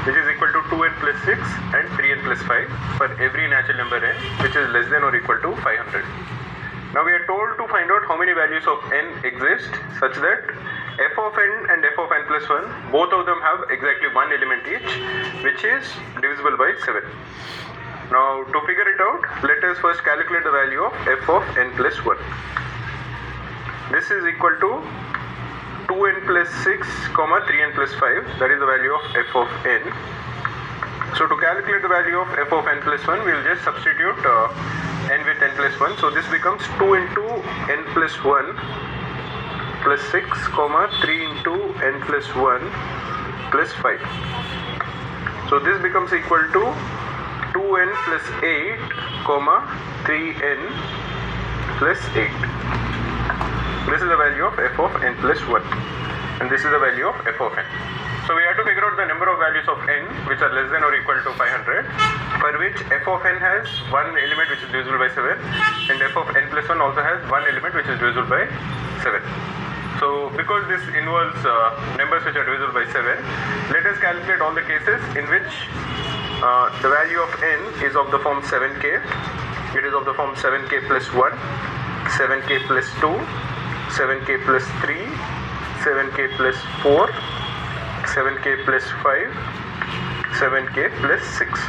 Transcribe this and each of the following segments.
which is equal to 2n plus 6 and 3n plus 5 for every natural number n which is less than or equal to 500. Now we are told to find out how many values of n exist such that f of n and f of n plus 1, both of them have exactly one element each, which is divisible by 7. Now to figure it out, let us first calculate the value of f of n plus 1. This is equal to 2n plus 6, 3n plus 5, that is the value of f of n. So to calculate the value of f of n plus 1, we will just substitute n with n plus 1. So this becomes 2 into n plus 1 plus 6, 3 into n plus 1 plus 5. So this becomes equal to 2n plus 8, 3n plus 8. This is the value of f of n plus 1, and this is the value of f of n. So we have to figure out the number of values of n which are less than or equal to 500, for which f of n has one element which is divisible by 7, and f of n plus 1 also has one element which is divisible by 7. So because this involves numbers which are divisible by 7, let us calculate all the cases in which the value of n is of the form 7k. It is of the form 7k plus 1, 7k plus 2, 7k plus 3, 7k plus 4, 7k plus 5, 7k plus 6.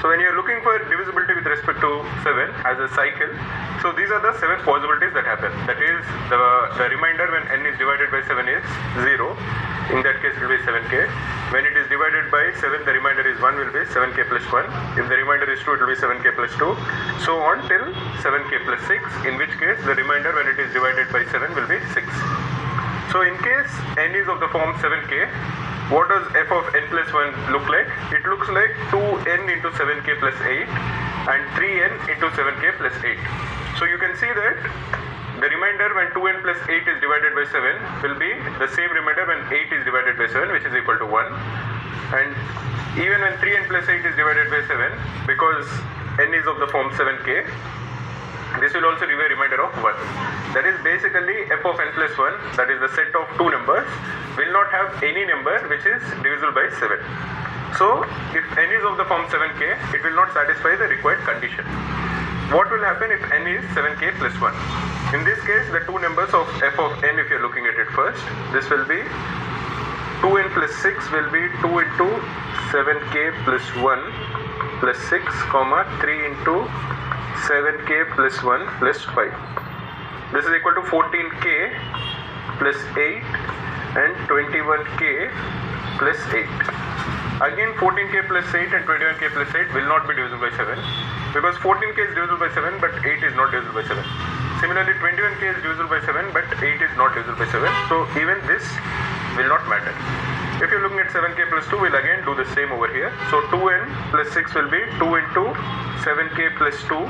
So when you are looking for divisibility with respect to 7 as a cycle, so these are the 7 possibilities that happen. That is, the remainder when n is divided by 7 is 0. In that case it will be 7k. When it is divided by 7, the remainder is 1, will be 7k plus 1. If the remainder is 2, it will be 7k plus 2. So on till 7k plus 6, in which case the remainder when it is divided by 7 will be 6. So in case n is of the form 7k, what does f of n plus 1 look like? It looks like 2n into 7k plus 8 and 3n into 7k plus 8. So you can see that the remainder when 2n plus 8 is divided by 7 will be the same remainder when 8 is divided by 7, which is equal to 1. And even when 3n plus 8 is divided by 7, because n is of the form 7k, this will also give a remainder of 1. That is basically f of n plus 1, that is the set of two numbers, will not have any number which is divisible by 7. So if n is of the form 7k, it will not satisfy the required condition. What will happen if n is 7k plus 1? In this case, the two numbers of f of n, if you are looking at it first, this will be 2n plus 6 will be 2 into 7k plus 1 plus 6, 3 into 7k plus 1 plus 5. This is equal to 14k plus 8 and 21k plus 8. Again 14k plus 8 and 21k plus 8 will not be divisible by 7, because 14k is divisible by 7 but 8 is not divisible by 7. Similarly 21k is divisible by 7 but 8 is not divisible by 7. So even this will not matter. If you're looking at 7k plus 2, we'll again do the same over here. So 2n plus 6 will be 2 into 7k plus 2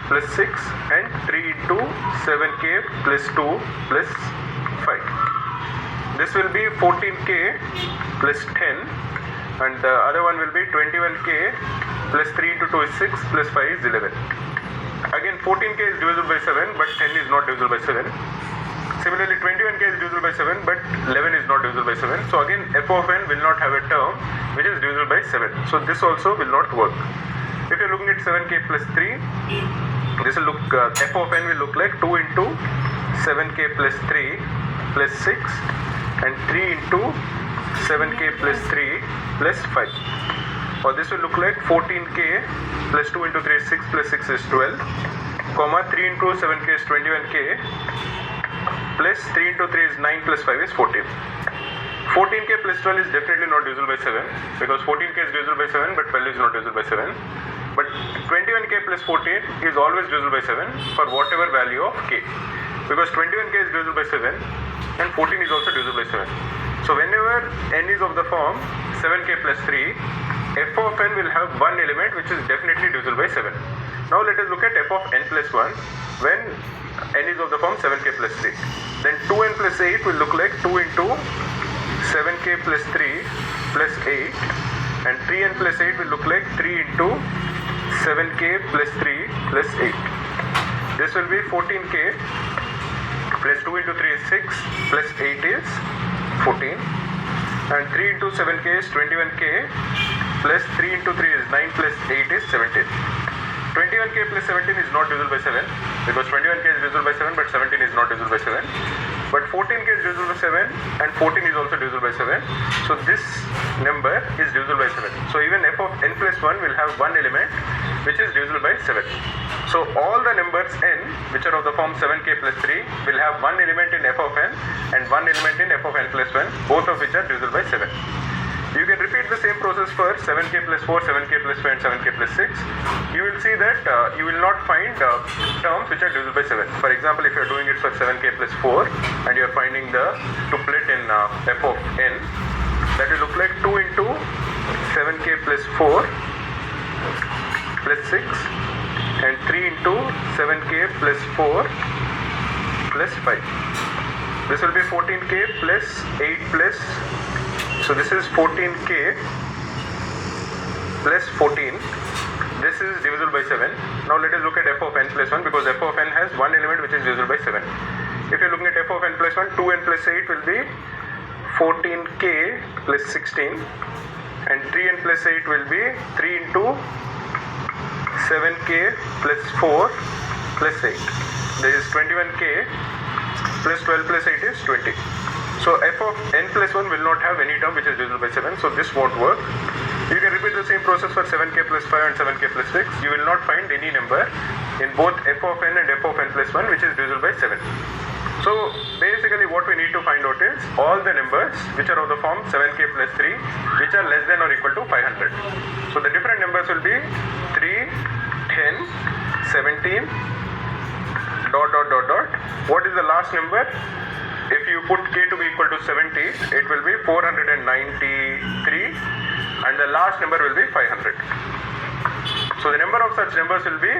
plus 6 and 3 into 7k plus 2 plus 5. This will be 14k plus 10, and the other one will be 21k plus 3 into 2 is 6 plus 5 is 11. Again 14k is divisible by 7 but 10 is not divisible by 7. Similarly 21k is divisible by 7 but 11 is not divisible by 7. So again f of n will not have a term which is divisible by 7. So this also will not work. If you are looking at 7k plus 3, this will look, f of n will look like 2 into 7k plus 3 plus 6 and 3 into 7k plus 3 plus 5. Or this will look like 14k plus 2 into 3 is 6 plus 6 is 12, 3 into 7k is 21k plus 3 into 3 is 9 plus 5 is 14. 14k plus 12 is definitely not divisible by 7, because 14k is divisible by 7 but 12 is not divisible by 7. But 21k plus 14 is always divisible by 7 for whatever value of k, because 21k is divisible by 7 and 14 is also divisible by 7. So whenever n is of the form 7k plus 3, f of n will have one element which is definitely divisible by 7. Now let us look at f of n plus 1 when n is of the form 7k plus 3. Then 2n plus 8 will look like 2 into 7k plus 3 plus 8, and 3n plus 8 will look like 3 into 7k plus 3 plus 8. This will be 14k plus 2 into 3 is 6 plus 8 is 14. and 3 into 7k is 21k plus 3 into 3 is 9 plus 8 is 17. 21k plus 17 is not divisible by 7 because 21k is divisible by 7 but 17 is not divisible by 7. But 14k is divisible by 7 and 14 is also divisible by 7. So this number is divisible by 7. So even f of n plus 1 will have one element which is divisible by 7. So all the numbers n which are of the form 7k plus 3 will have one element in f of n and one element in f of n plus 1, both of which are divisible by 7. You can repeat the same process for 7k plus 4, 7k plus 5 and 7k plus 6. You will see that you will not find terms which are divisible by 7. For example, if you are doing it for 7k plus 4 and you are finding the tuplet in f of n, that will look like 2 into 7k plus 4 plus 6 and 3 into 7k plus 4 plus 5. This will be 14k plus 8 plus, so this is 14k plus 14. This is divisible by 7. Now let us look at f of n plus 1 because f of n has one element which is divisible by 7. If you are looking at f of n plus 1, 2n plus 8 will be 14k plus 16 and 3n plus 8 will be 3 into 7k plus 4 plus 8. This is 21k plus 12 plus 8 is 20. So f of n plus 1 will not have any term which is divisible by 7, so this won't work. You can repeat the same process for 7k plus 5 and 7k plus 6. You will not find any number in both f of n and f of n plus 1 which is divisible by 7. So basically what we need to find out is all the numbers which are of the form 7k plus 3 which are less than or equal to 500. So the different numbers will be 3, 10, 17, dot dot dot dot. What is the last number? If you put k to be equal to 70, it will be 493 and the last number will be 500. So the number of such numbers will be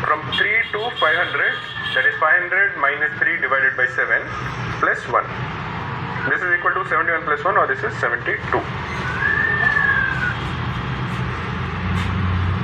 from 3 to 500, that is 500 minus 3 divided by 7 plus 1. This is equal to 71 plus 1 or this is 72.